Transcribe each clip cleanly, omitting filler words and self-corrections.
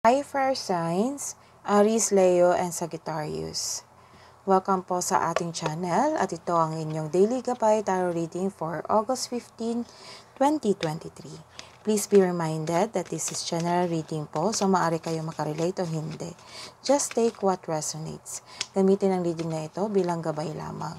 Hi fire signs, Aries, Leo, and Sagittarius. Welcome po sa ating channel at ito ang inyong Daily Gabay Tarot Reading for August 15, 2023. Please be reminded that this is general reading po, so maaari kayo makarelate o hindi. Just take what resonates. Gamitin ang reading na ito bilang gabay lamang.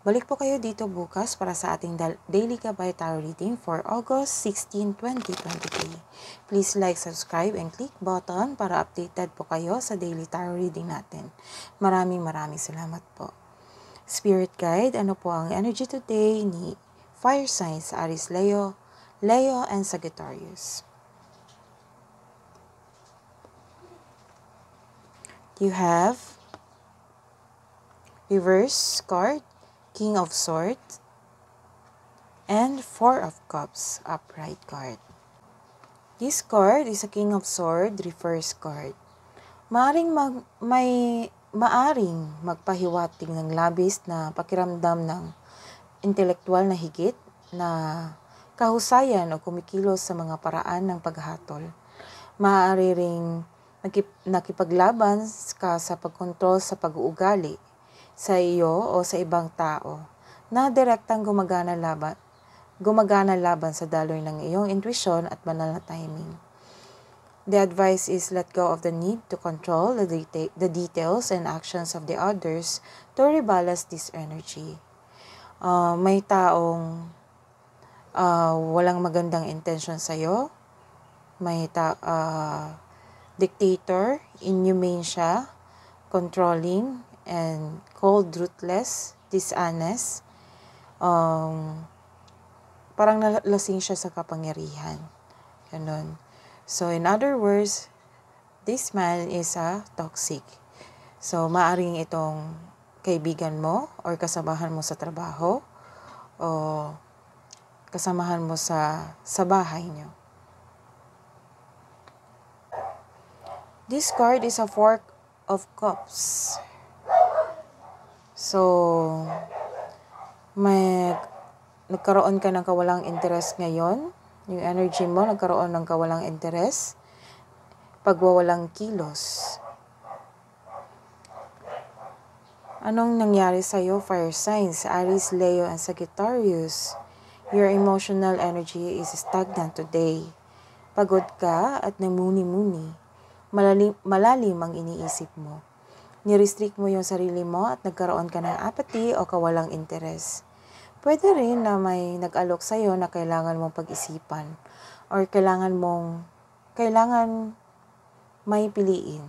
Balik po kayo dito bukas para sa ating Daily Gabay Tarot Reading for August 16, 2023. Please like, subscribe, and click button para updated po kayo sa Daily Tarot Reading natin. Maraming salamat po. Spirit Guide, ano po ang energy today ni Fire Signs, Aries, Leo, and Sagittarius? You have Reverse card, King of Swords, and Four of Cups, upright card. This card is a King of Swords, reverse card. Maaring magpahiwatig ng labis na pakiramdam ng intelektual na higit, na kahusayan o kumikilos sa mga paraan ng paghatol. Maaari ring nakipaglaban ka sa pagkontrol sa pag-uugali sa iyo o sa ibang tao na direktang gumagana laban sa daloy ng iyong intuition at banal na timing. The advice is let go of the need to control the details and actions of the others to rebalance this energy. May taong walang magandang intention sa iyo. May dictator, inhumane siya, controlling, and cold, ruthless, dishonest. Parang nalasing siya sa kapangyarihan. Ganun. So, in other words, this man is toxic. So, maaring itong kaibigan mo or kasamahan mo sa trabaho o kasamahan mo sa bahay niyo. This card is a Four of Cups. So, nagkaroon ka ng kawalang interest ngayon. Yung energy mo, nagkaroon ng kawalang interest. Pagwawalang kilos. Anong nangyari sa'yo, fire signs, Aries, Leo, and Sagittarius? Your emotional energy is stagnant today. Pagod ka at namuni-muni. Malalim ang iniisip mo. Nirestrict mo yung sarili mo at nagkaroon ka ng apathy o kawalang interes. Pwede rin na may nag-alok sa'yo na kailangan mong pag-isipan or kailangan may piliin.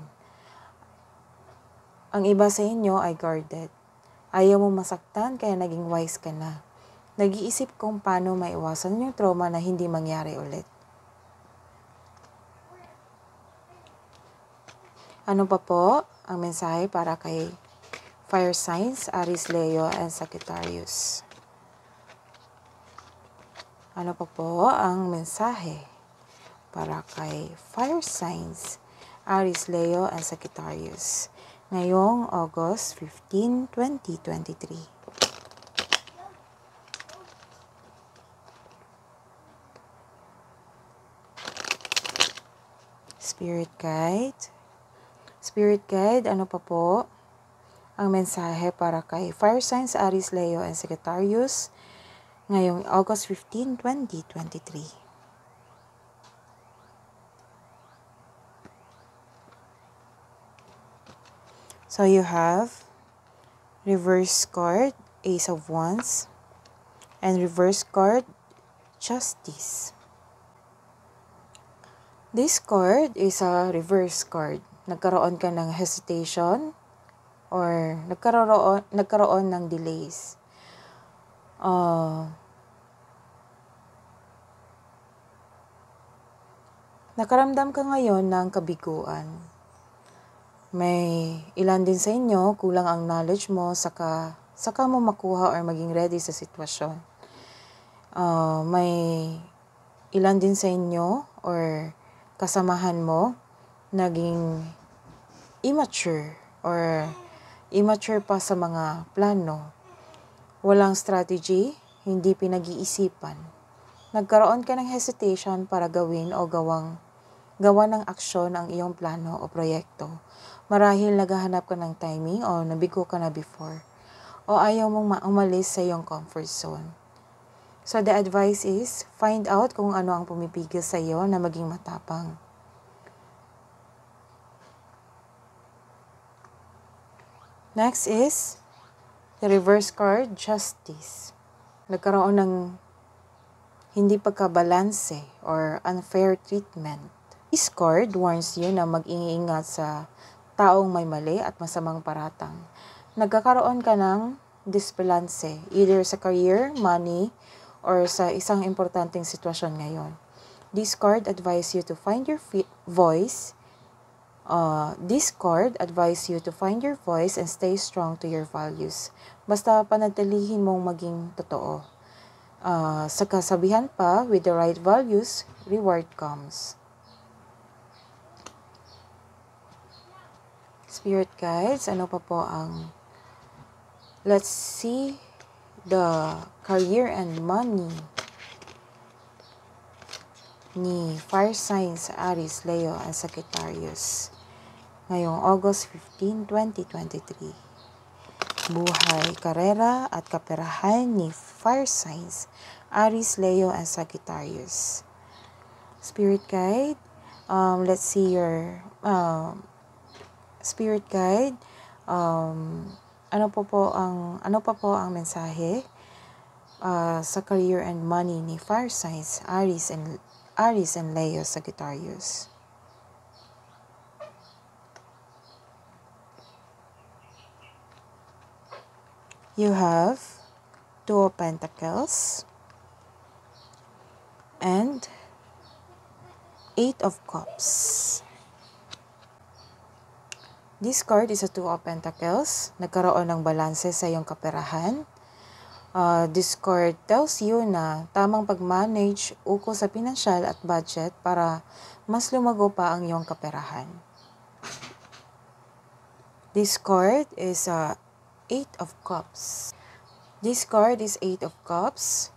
Ang iba sa inyo ay guarded. Ayaw mo masaktan kaya naging wise ka na. Nag-iisip kung paano maiwasan yung trauma na hindi mangyari ulit. Ano pa po ang mensahe para kay fire signs, Aries, Leo, and Sagittarius? Ano pa po ang mensahe para kay fire signs, Aries, Leo, and Sagittarius ngayong August 15, 2023? Spirit Guide, ano pa po ang mensahe para kay fire signs, Aries, Leo, and Sagittarius ngayong August 15, 2023? So you have reverse card, Ace of Wands, and reverse card, Justice. This card is a reverse card. Nagkaroon ka ng hesitation or nagkaroon ng delays. Nakaramdam ka ngayon ng kabiguan. May ilan din sa inyo, kulang ang knowledge mo, saka mo makuha or maging ready sa sitwasyon. May ilan din sa inyo or kasamahan mo, naging immature or immature pa sa mga plano. Walang strategy, hindi pinag-iisipan. Nagkaroon ka ng hesitation para gawin o gawa ng aksyon ang iyong plano o proyekto. Marahil naghahanap ka ng timing o nabigo ka na before. O ayaw mong umalis sa iyong comfort zone. So the advice is, find out kung ano ang pumipigil sa iyo na maging matapang. Next is the reverse card, Justice. Nagkaroon ng hindi pagkabalanse or unfair treatment. This card warns you na mag-iingat sa taong may mali at masamang paratang. Nagkakaroon ka ng disbalance either sa career, money, or sa isang importanteng sitwasyon ngayon. This card advise you to find your voice. This card advise you to find your voice and stay strong to your values. Basta panatilihin mong maging totoo. Sa kasabihan pa, with the right values, reward comes. Spirit guides, ano pa po ang... Let's see the career and money ni fire signs Aries, Leo, and Sagittarius ngayong August 15, 2023. Buhay, karera, at kaperahan ni fire signs Aries, Leo, and Sagittarius. Spirit guide, let's see your spirit guide. Ano pa po ang mensahe sa career and money ni fire signs Aries and Leo, Sagittarius. You have Two of Pentacles and Eight of Cups. This card is a Two of Pentacles. Nagkaroon ng balanse sa iyong kaperahan. This card tells you na tamang pag-manage ukol sa pinansyal at budget para mas lumago pa ang iyong kaperahan. This card is Eight of Cups. This card is Eight of Cups.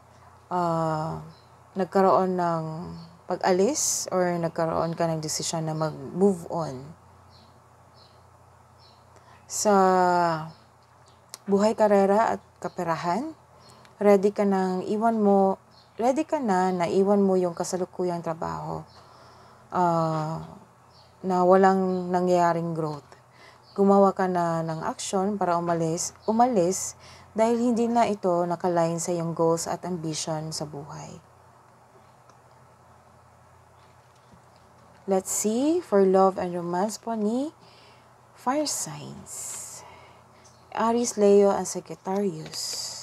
Nagkaroon ng pag-alis or nagkaroon ka ng desisyon na mag-move on. Sa buhay, karera at kaperahan, ready ka na naiwan mo yung kasalukuyang trabaho na walang nangyayaring growth. Gumawa ka na ng action para umalis dahil hindi na ito nakalain sa iyong goals at ambition sa buhay. Let's see for love and romance po ni fire signs Aries, Leo, and Sagittarius.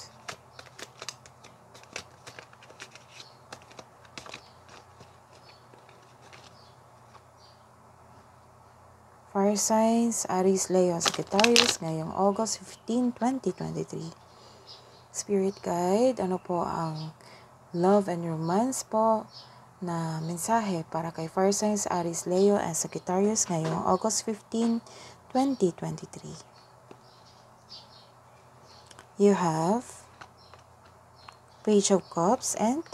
Fire signs Aries, Leo, and Sagittarius ngayong August 15, 2023. Spirit guide, ano po ang love and romance po na mensahe para kay fire signs Aries, Leo, and Sagittarius ngayong August 15, 2023. You have Page of Cups and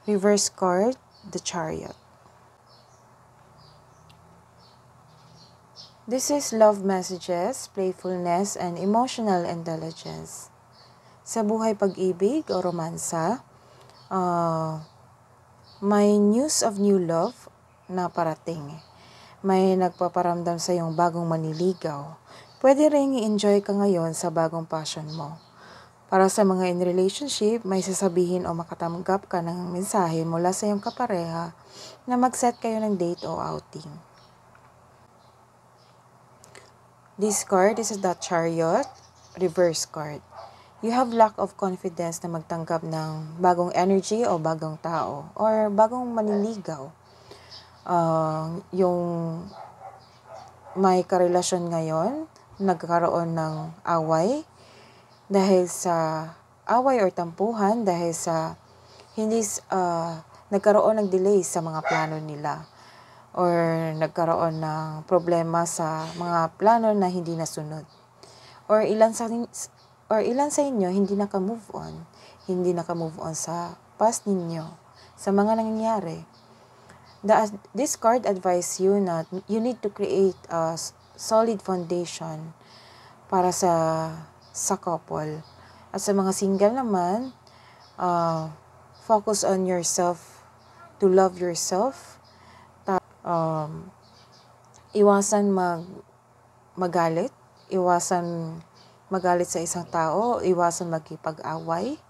reverse card, the Chariot. This is love messages, playfulness, and emotional intelligence. Sa buhay, pag-ibig o romansa, may news of new love na parating. May nagpaparamdam sa iyong bagong maniligaw. Pwede rin i-enjoy ka ngayon sa bagong passion mo. Para sa mga in relationship, may sasabihin o makatanggap ka ng mensahe mula sa iyong kapareha na mag-set kayo ng date o outing. This card is the Chariot, reverse card. You have lack of confidence na magtanggap ng bagong energy o bagong tao or bagong maniligaw. Yung may karelasyon ngayon, nagkakaroon ng away dahil sa away or tampuhan dahil sa nagkaroon ng delay sa mga plano nila or nagkaroon ng problema sa mga plano na hindi nasunod or ilan sa inyo hindi naka-move on sa past ninyo, sa mga nangyayari. This card advise you na you need to create a solid foundation para sa couple. At sa mga single naman, focus on yourself, to love yourself. Iwasan magalit, iwasan magalit sa isang tao, iwasan magkipag-away.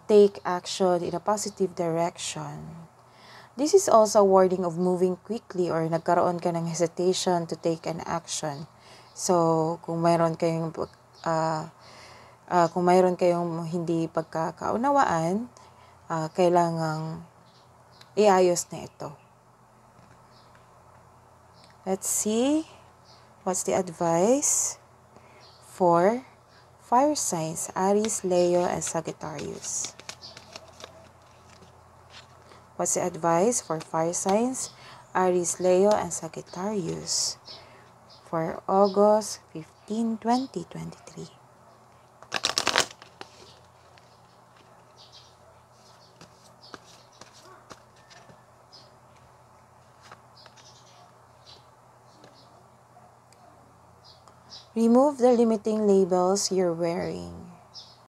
Take action in a positive direction. This is also a warning of moving quickly or nagkaroon ka ng hesitation to take an action. So, kung mayroon kayong hindi pagkakaunawaan, kailangang iayos na ito. Let's see what's the advice for fire signs, Aries, Leo, and Sagittarius. What's the advice for fire signs, Aries, Leo, and Sagittarius for August 15, 2023? Remove the limiting labels you're wearing.